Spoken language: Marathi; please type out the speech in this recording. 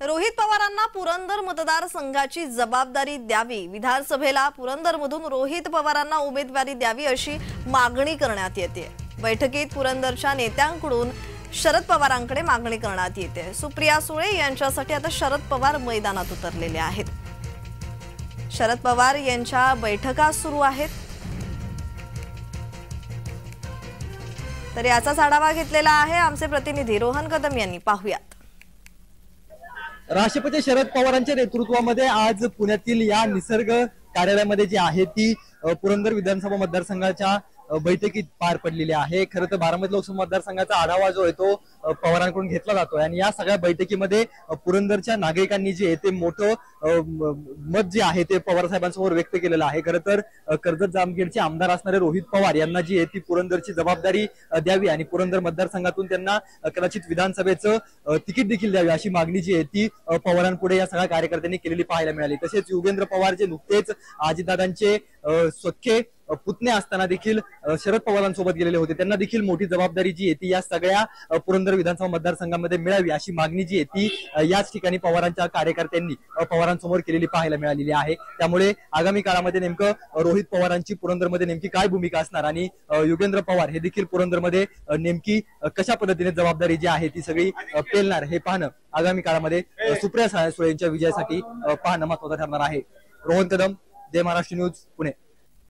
रोहित पवारांना पुरंदर मतदारसंघाची जबाबदारी द्यावी, विधानसभेला पुरंदरमधून रोहित पवारांना उमेदवारी द्यावी अशी मागणी करण्यात येते। बैठकीत पुरंदरच्या नेत्यांकडून शरद पवारांकडे मागणी करण्यात येते। सुप्रिया सुळे यांच्यासाठी आता शरद पवार मैदानात उतरलेले आहेत। शरद पवार यांच्या बैठका सुरू आहेत। तर याचाच आढावा घेतलेला आहे आमचे प्रतिनिधी रोहन कदम यांनी। पाहूयात। राष्ट्रपती शरद पवारांच्या नेतृत्वामध्ये आज पुण्यातील या निसर्ग कार्यालयामध्ये जी आहे ती पुरंदर विधानसभा मतदारसंघाच्या बैठकीत पार पडलेली आहे। खरं तर बारामती लोकसभा मतदारसंघाचा आढावा जो आहे तो पवारांकडून घेतला जातोय आणि या सगळ्या बैठकीमध्ये पुरंदरच्या नागरिकांनी जे ते मोठं मत जे आहे ते पवार साहेबांसमोर व्यक्त केलेलं आहे। खरं तर कर्जत जामखेडचे आमदार असणारे रोहित पवार यांना जी आहे ती पुरंदरची जबाबदारी द्यावी आणि पुरंदर मतदारसंघातून त्यांना कदाचित विधानसभेचं तिकीट देखील द्यावी अशी मागणी जी आहे ती पवारांपुढे या सगळ्या कार्यकर्त्यांनी केलेली पाहायला मिळाली। तसेच युगेंद्र पवार जे नुकतेच अजितदादांचे सख्खे पुतणे असताना देखील शरद पवारांसोबत गेलेले होते, त्यांना देखील मोठी जबाबदारी जी आहे ती या सगळ्या पुरंदर विधानसभा मतदारसंघामध्ये मिळावी अशी मागणी जी आहे ती याच ठिकाणी पवारांच्या कार्यकर्त्यांनी पवारांसमोर केलेली पाहायला मिळालेली आहे। त्यामुळे आगामी काळामध्ये नेमकं रोहित पवारांची पुरंदरमध्ये नेमकी काय भूमिका असणार आणि युगेंद्र पवार हे देखील पुरंदरमध्ये नेमकी कशा पद्धतीने जबाबदारी जी आहे ती सगळी पेलणार हे पाहणं आगामी काळामध्ये सुप्रिया सुळे यांच्या विजयासाठी पाहणं महत्त्वाचं ठरणार आहे। रोहन कदम, जय महाराष्ट्र न्यूज, पुणे।